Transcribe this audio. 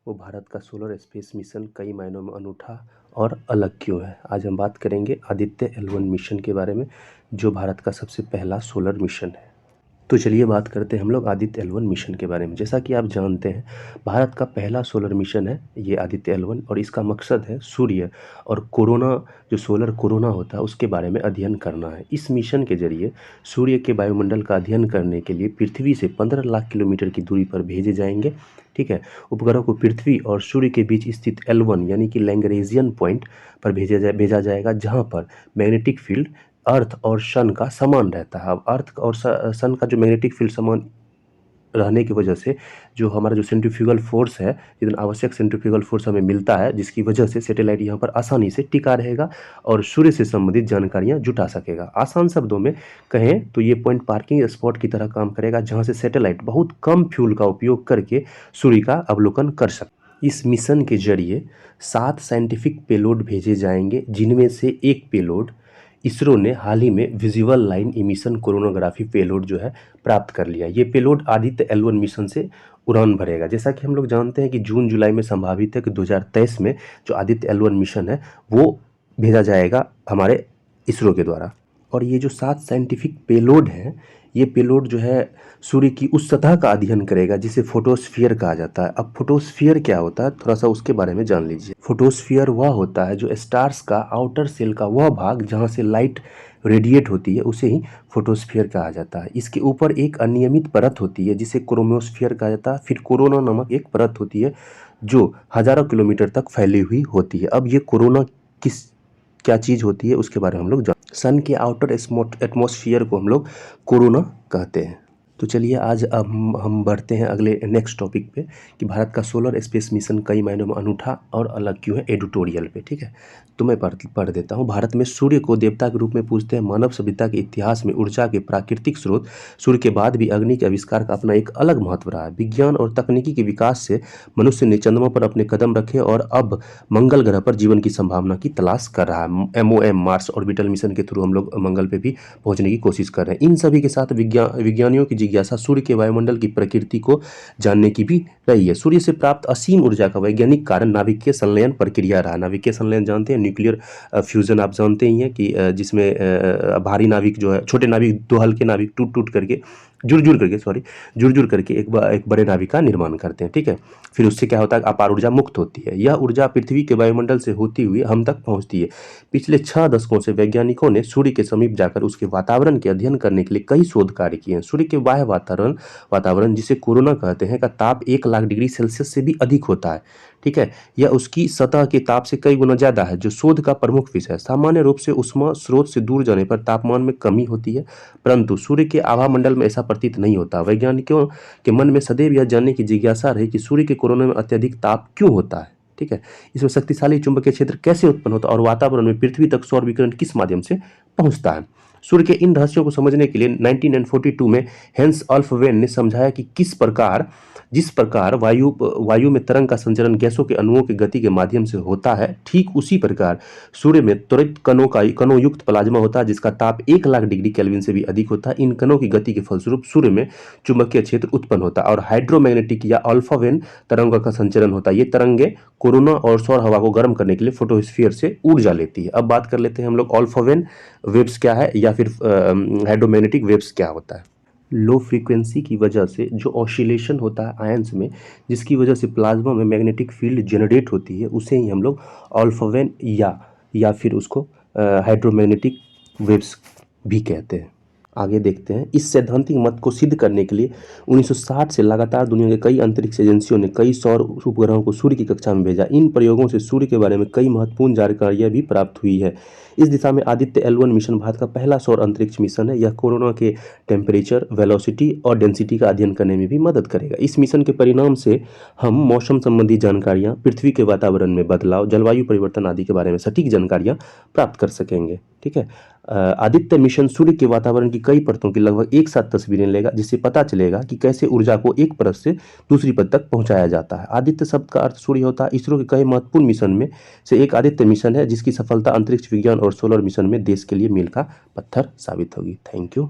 वो भारत का solar space mission कई मायनों में अनूठा और अलग क्यों है। आज हम बात करेंगे आदित्य L1 मिशन के बारे में, जो भारत का सबसे पहला सोलर मिशन है। तो चलिए बात करते हैं हम लोग आदित्य L1 मिशन के बारे में। जैसा कि आप जानते हैं, भारत का पहला सोलर मिशन है ये आदित्य L1, और इसका मकसद है सूर्य और कोरोना, जो सोलर कोरोना होता है उसके बारे में अध्ययन करना है। इस मिशन के जरिए सूर्य के वायुमंडल का अध्ययन करने के लिए पृथ्वी से 15 लाख किलोमीटर की दूरी पर भेजे जाएंगे। ठीक है, उपग्रह को पृथ्वी और सूर्य के बीच स्थित L1 यानी कि लैग्रेंजियन पॉइंट पर भेजा जाएगा, जहां पर मैग्नेटिक फील्ड अर्थ और सन का समान रहता है। अब अर्थ और सन का जो मैग्नेटिक फील्ड समान रहने की वजह से जो हमारा जो सेंट्रीफ्यूगल फोर्स है, जितना आवश्यक सेंट्रीफ्यूगल फोर्स हमें मिलता है, जिसकी वजह से सैटेलाइट यहाँ पर आसानी से टिका रहेगा और सूर्य से संबंधित जानकारियाँ जुटा सकेगा। आसान शब्दों में कहें तो ये पॉइंट पार्किंग स्पॉट की तरह काम करेगा, जहाँ से सैटेलाइट बहुत कम फ्यूल का उपयोग करके सूर्य का अवलोकन कर सकते। इस मिशन के जरिए 7 साइंटिफिक पेलोड भेजे जाएंगे, जिनमें से एक पेलोड इसरो ने हाल ही में विजुअल लाइन इमिशन कोरोनोग्राफी पेलोड जो है प्राप्त कर लिया। ये पेलोड आदित्य L1 मिशन से उड़ान भरेगा। जैसा कि हम लोग जानते हैं कि जून जुलाई में संभावित है कि 2023 में जो आदित्य L1 मिशन है वो भेजा जाएगा हमारे इसरो के द्वारा। और ये जो 7 साइंटिफिक पेलोड हैं, ये पेलोड जो है सूर्य की उस सतह का अध्ययन करेगा जिसे फोटोस्फीयर कहा जाता है। अब फोटोस्फीयर क्या होता है, थोड़ा सा उसके बारे में जान लीजिए। फोटोस्फीयर वह होता है जो स्टार्स का आउटर सेल का वह भाग जहाँ से लाइट रेडिएट होती है, उसे ही फोटोस्फीयर कहा जाता है। इसके ऊपर एक अनियमित परत होती है जिसे क्रोमोस्फीयर कहा जाता है। फिर कोरोना नामक एक परत होती है जो हजारों किलोमीटर तक फैली हुई होती है। अब ये कोरोना क्या चीज़ होती है उसके बारे में हम लोग सन के आउटर एटमॉस्फेयर को हम लोग कोरोना कहते हैं। तो चलिए आज अब हम बढ़ते हैं अगले नेक्स्ट टॉपिक पे कि भारत का सोलर स्पेस मिशन कई मायनों में अनूठा और अलग क्यों है, एडिटोरियल पे। ठीक है, तो मैं पढ़ देता हूँ। भारत में सूर्य को देवता के रूप में पूजते हैं। मानव सभ्यता के इतिहास में ऊर्जा के प्राकृतिक स्रोत सूर्य के बाद भी अग्नि के आविष्कार का अपना एक अलग महत्व रहा है। विज्ञान और तकनीकी के विकास से मनुष्य ने चंद्रमा पर अपने कदम रखे और अब मंगल ग्रह पर जीवन की संभावना की तलाश कर रहा है। MOM मार्स ऑर्बिटल मिशन के थ्रू हम लोग मंगल पे भी पहुंचने की कोशिश कर रहे हैं। इन सभी के साथ विज्ञानियों की जिज्ञासा सूर्य के वायुमंडल की प्रकृति को जानने की भी रही है। सूर्य से प्राप्त असीम ऊर्जा का वैज्ञानिक कारण नाभिकीय संलयन प्रक्रिया रहा। नाभिकीय संलयन जानते हैं, न्यूक्लियर फ्यूजन आप जानते ही हैं कि जिसमें भारी नाभिक जो है, छोटे नाभिक, दो हल्के नाभिक टूट टूट करके जुड़ जुड़ करके एक बड़े नाभिक का निर्माण करते हैं। ठीक है, फिर उससे क्या होता है, अपार ऊर्जा मुक्त होती है। यह ऊर्जा पृथ्वी के वायुमंडल से होती हुई हम तक पहुंचती है। पिछले 6 दशकों से वैज्ञानिकों ने सूर्य के समीप जाकर उसके वातावरण के अध्ययन करने के लिए कई शोध कार्य किए हैं। सूर्य के बाह्य वातावरण जिसे कोरोना कहते हैं का ताप 1 लाख डिग्री सेल्सियस से भी अधिक होता है। ठीक है, यह उसकी सतह के ताप से कई गुना ज्यादा है, जो शोध का प्रमुख विषय है। सामान्य रूप से उष्मा स्रोत से दूर जाने पर तापमान में कमी होती है, परंतु सूर्य के आभा मंडल में ऐसा प्रतीत नहीं होता। वैज्ञानिकों के मन में सदैव यह जानने की जिज्ञासा रही कि सूर्य के कोरोना में अत्यधिक ताप क्यों होता है। ठीक है, इसमें शक्तिशाली चुंबकीय क्षेत्र कैसे उत्पन्न होता है और वातावरण में पृथ्वी तक सौर विकिरण किस माध्यम से पहुंचता है। सूर्य के इन रहस्यों को समझने के लिए 1942 में हेंस अल्फवेन ने समझाया कि जिस प्रकार वायु में तरंग का संचरण गैसों के अणुओं की गति के माध्यम से होता है, ठीक उसी प्रकार सूर्य में त्वरित कणों युक्त प्लाज्मा होता है, जिसका ताप 1 लाख डिग्री केल्विन से भी अधिक होता है। इन कणों की गति के फलस्वरूप सूर्य में चुंबकीय क्षेत्र उत्पन्न होता है और हाइड्रोमैग्नेटिक या अल्फावेन तरंगों का संचरण होता है। ये तरंगे कोरोना और सौर हवा को गर्म करने के लिए फोटोस्फीयर से ऊर्जा लेती है। अब बात कर लेते हैं हम लोग अल्फावेन वेव्स क्या है या फिर हाइड्रोमैग्नेटिक वेव्स क्या होता है। लो फ्रीक्वेंसी की वजह से जो ऑसिलेशन होता है आयंस में, जिसकी वजह से प्लाज्मा में मैग्नेटिक फील्ड जनरेट होती है, उसे ही हम लोग अल्फावेन या फिर उसको हाइड्रोमैग्नेटिक वेव्स भी कहते हैं। आगे देखते हैं। इस सैद्धांतिक मत को सिद्ध करने के लिए 1960 से लगातार दुनिया के कई अंतरिक्ष एजेंसियों ने कई सौर उपग्रहों को सूर्य की कक्षा में भेजा। इन प्रयोगों से सूर्य के बारे में कई महत्वपूर्ण जानकारियां भी प्राप्त हुई है। इस दिशा में आदित्य L1 मिशन भारत का पहला सौर अंतरिक्ष मिशन है। यह कोरोना के टेम्परेचर, वेलोसिटी और डेंसिटी का अध्ययन करने में भी मदद करेगा। इस मिशन के परिणाम से हम मौसम संबंधी जानकारियां, पृथ्वी के वातावरण में बदलाव, जलवायु परिवर्तन आदि के बारे में सटीक जानकारियां प्राप्त कर सकेंगे। ठीक है, आदित्य मिशन सूर्य के वातावरण की कई परतों की लगभग एक साथ तस्वीरें लेगा, जिससे पता चलेगा कि कैसे ऊर्जा को एक परत से दूसरी परत तक पहुंचाया जाता है। आदित्य शब्द का अर्थ सूर्य होता है। इसरो के कई महत्वपूर्ण मिशन में से एक आदित्य मिशन है, जिसकी सफलता अंतरिक्ष विज्ञान और सोलर मिशन में देश के लिए मील का पत्थर साबित होगी। Thank you.